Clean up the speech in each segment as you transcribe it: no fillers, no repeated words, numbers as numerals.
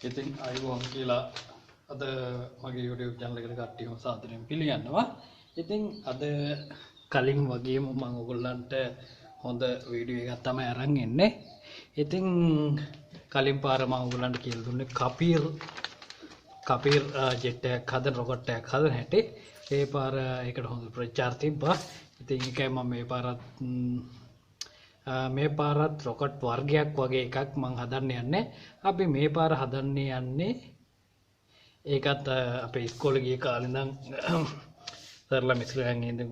ඉතින් අයිබෝන් කියලා අද මගේ YouTube channel එකට කට්ටියම සාදරයෙන් පිළිගන්නවා. ඉතින් අද කලින් වගේම මම ඔයගොල්ලන්ට හොඳ වීඩියෝ එකක් තමයි අරන් එන්නේ. ඉතින් කලින් පාර මම ඔයගොල්ලන්ට කියලා දුන්නේ කපීර් ජෙට් එකක් හදන රොකට් එකක් හදන හැටි. ඒ පාර ඒකට හොඳ ප්‍රචාර තිබ්බා. ඉතින් ඒකයි මම මේ පාරත් රොකට් වර්ගයක් වගේ එකක් මම හදන්න යන්නේ. අපි මේ පාර හදන්න යන්නේ ඒකත් අපේ ඉස්කෝලේ ගිය කාලේ ඉඳන් සරලා මිස්ලයන් ඉඳන්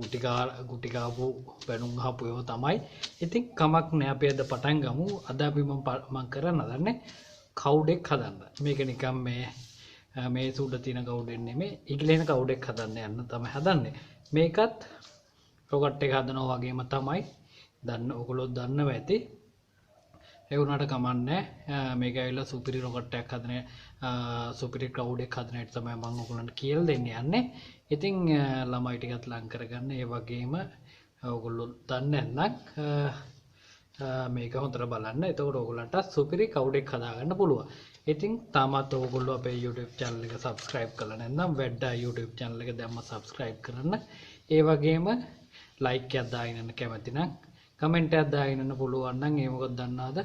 ගුටි කාපු බැනුම් අහපු ඒවා තමයි. ඉතින් කමක් නෑ අපි අද පටන් ගමු. අද අපි මම කරන්න හදන්නේ කවුඩෙක් හදන්න. මේක නිකන් මේ සුඩ තියෙන කවුඩෙක් නෙමෙයි igilena කවුඩෙක් හදන්න යන්න තමයි හදන්නේ. මේකත් රොකට් එක හදනවා වගේම තමයි. ඔයගොල්ලෝ දන්නවා ඇති. ඒ වුණාට කමන්නේ මේක ඇවිල්ලා සුපිරි රොකට් එකක් හදන සුපිරි ක්ලවුඩ් එකක් හදන එක තමයි මම ඔයගොල්ලන්ට කියලා දෙන්න යන්නේ. ඉතින් ළමයි ටිකත් ලං කරගන්න. ඒ වගේම ඔයගොල්ලෝ දන්නේ නැත්නම් මේක හොඳට බලන්න. එතකොට ඔයගොල්ලන්ට සුපිරි ක්ලවුඩ් එකක් හදාගන්න පුළුවන්. ඉතින් තාමත් ඔයගොල්ලෝ අපේ YouTube channel එක subscribe කරලා නැත්නම් වැඩ්ඩා YouTube channel එක දැම්ම subscribe කරන්න. ඒ වගේම like එකක් දාගෙන යන්න කැමති නම් කමෙන්ට් එකක් දාගෙන යන්න පුළුවන් නම් ඒ මොකද දන්නවද?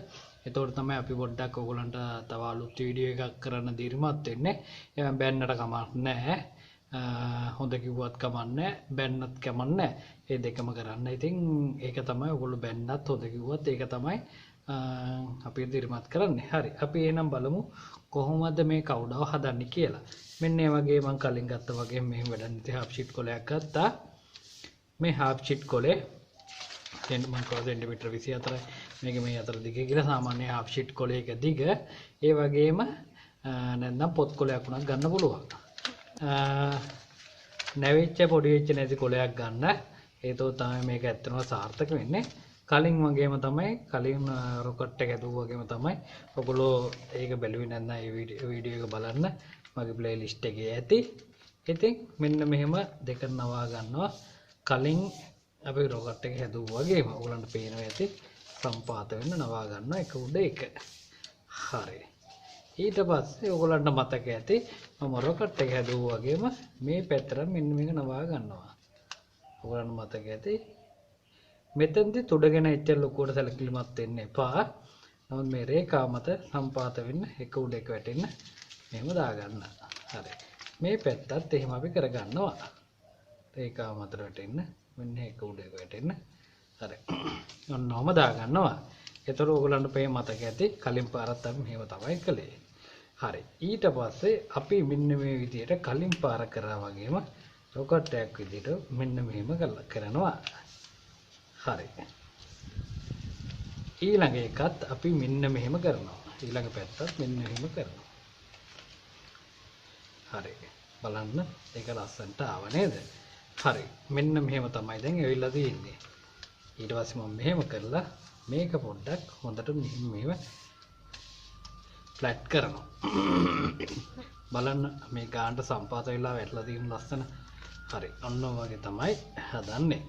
එතකොට තමයි අපි පොඩ්ඩක් ඔයගොල්ලන්ට තව අලුත් වීඩියෝ එකක් කරන්න දීර්මත් වෙන්නේ. එයා බැන්නට කමක් නැහැ. හොඳ කිව්වත් කමක් නැහැ. බැන්නත් කමක් නැහැ. ඒ දෙකම කරන්න. ඉතින් ඒක තමයි ඔයගොල්ලෝ බැන්නත් හොඳ කිව්වත් ඒක තමයි අපි දීර්මත් කරන්නේ. හරි. අපි එහෙනම් බලමු කොහොමද මේ කවුඩව හදන්නේ කියලා. මෙන්න මේ වගේ මම කලින් ගත්තා වගේ මේ වැඩ නැති half sheet කොලයක් ගත්තා. මේ half sheet කොලේ මම සෙන්ටිමීටර් 24යි මේක මේ අතර දිග කියලා සාමාන්‍ය half sheet කොලයක දිග. ඒ වගේම නැත්නම් පොත් කොලයක් උනත් ගන්න පුළුවන්. නැවිච්ච පොඩි වෙච්ච නැති කොලයක් ගන්න. ඒතෝ තමයි මේක ඇත්තටම සාර්ථක වෙන්නේ. කලින් වගේම තමයි කලින් රොකට් එක හදුවා වගේම තමයි ඔයගොල්ලෝ ඒක බැලුවේ නැත්නම් මේ වීඩියෝ එක බලන්න මගේ ප්ලේලිස්ට් එකේ ඇති. ඉතින් මෙන්න මෙහෙම දෙක නවා ගන්නවා. කලින් අපි රොකට් එක හැදුවා වගේම ඔයගලන්ට පේනවා ඇති සම්පාත වෙන්න නවා ගන්නවා එක උඩ එක. හරි. ඊට පස්සේ ඔයගලන්ට මතක ඇති මම රොකට් එක හැදුවා වගේම මේ පැත්තට මෙන්න මේක නවා ගන්නවා. ඔයගලන්ට මතක ඇති මෙතෙන්දි තුඩගෙන එච්චර ලොකුවට සැලකිලිමත් වෙන්න එපා. නමුත් මේ රේඛාව මත සම්පාත වෙන්න එක උඩ එක වැටෙන්න මෙහෙම දාගන්න. හරි. මේ පැත්තත් එහෙම අපි කරගන්නවා. රේඛාව මත වැටෙන්න මෙන්න එක උඩ එක වැටෙන්න. හරි. ඔන්නෝම දාගන්නවා. ඒතර ඕගොල්ලන්ට මේ මතක ඇති කලින් පාරත් අපි මෙහෙම තමයි කළේ. හරි. ඊට පස්සේ අපි මෙන්න මේ විදිහට කලින් පාර කරා වගේම රොකට් එකක් විදිහට මෙන්න මෙහෙම කරනවා. හරි. ඊළඟ එකත් අපි මෙන්න මෙහෙම කරනවා. ඊළඟ පැත්තත් මෙන්න මෙහෙම කරනවා. හරි. බලන්න ඒක ලස්සනට ආව නේද? හරි. මෙන්න මෙහෙම තමයි දැන් ඇවිල්ලා තියෙන්නේ. ඊට පස්සේ මම මෙහෙම කරලා මේක පොඩ්ඩක් හොඳට මෙහෙම ෆ්ලැට් කරනවා. බලන්න මේ ගානට සම්පාත වෙලා වැටලා තියෙන ලස්සන. හරි. ඔන්න වගේ තමයි හදන්නේ.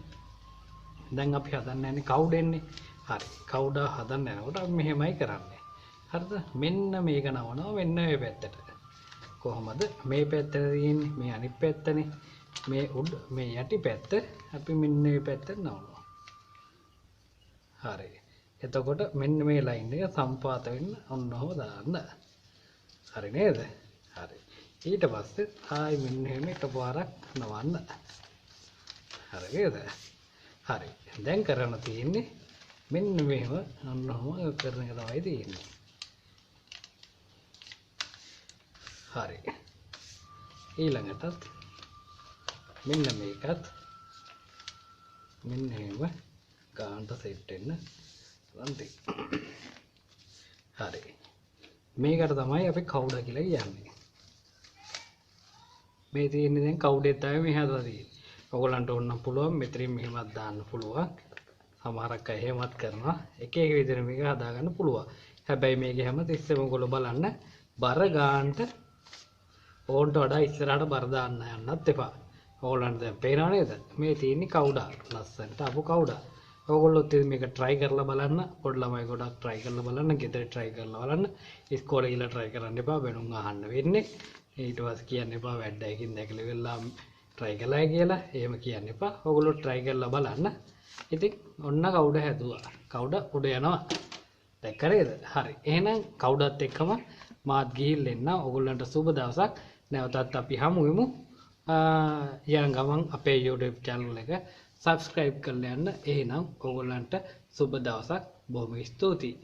දැන් අපි හදන්නේ කවුඩෙන්නේ. හරි. කවුඩා හදන්න යනකොට අපි මෙහෙමයි කරන්නේ. හරිද? මෙන්න මේක නවනවා මෙන්න මේ පැත්තට. කොහොමද? මේ පැත්තට තියෙන්නේ මේ අනිත් පැත්තනේ. මේ උඩ මේ යටි පැත්ත අපි මෙන්න මේ පැත්තට නවනවා. හරි. එතකොට මෙන්න මේ ලයින් එක සම්පාත වෙන්න ඔන්නෝම දාන්න. හරි නේද? හරි. ඊට පස්සේ ආයි මෙන්න එහෙම එකපාරක් නවන්න. හරි නේද? හරි. දැන් කරන්න තියෙන්නේ මෙන්න මෙහෙම ඔන්නෝම කරන එක තමයි තියෙන්නේ. හරි. ඊළඟටත් මෙන්න මේකත් මෙන්න එහෙම ගානට සෙට් වෙන්න ලන්දි. හරි. මේකට තමයි අපි කවුඩා කියලා කියන්නේ. මේ තියෙන්නේ දැන් කවුඩේ තමයි මේ හදලා තියෙන්නේ. ඔයගොල්ලන්ට ඕන නම් පුළුවන් මෙතනින් මෙහෙමත් දාන්න පුළුවන්. සමහරක් අය එහෙමත් කරනවා. එක එක විදිහට මේක හදා ගන්න පුළුවන්. හැබැයි මේකේ හැම තිස්සෙම ඔයගොල්ලෝ බලන්න බර ගානට ඕන්ට වඩා ඉස්සරහට බර දාන්න යන්නත් එපා. ඕගොල්ලන්ට දැන් පේනව නේද? මේ තියෙන්නේ කවුඩා. ලස්සනට අපු කවුඩා. ඕගොල්ලොත් ඉතින් මේක try කරලා බලන්න. පොඩි ළමයි ගොඩක් try කරලා බලන්න. ගෙදර try කරලා බලන්න. ඉස්කෝලේ ගිහලා try කරන්න එපා. වෙනුම් අහන්න වෙන්නේ. ඊට පස්සේ කියන්න එපා වැඩයකින් දැකලා වෙලා try කළායි කියලා. එහෙම කියන්න එපා. ඕගොල්ලෝ try කරලා බලන්න. ඉතින් ඔන්න කවුඩ හැදුවා. කවුඩ උඩ යනවා. දැක්ක නේද? හරි. එහෙනම් කවුඩත් එක්කම මාත් ගිහිල්ලා එන්න. ඕගොල්ලන්ට සුබ දවසක්. නැවතත් අපි හමු වෙමු. යන ගමන් අපේ YouTube channel එක subscribe කරලා යන්න. එහෙනම් ඕගොල්ලන්ට සුබ දවසක්. බොහොම ස්තුතියි.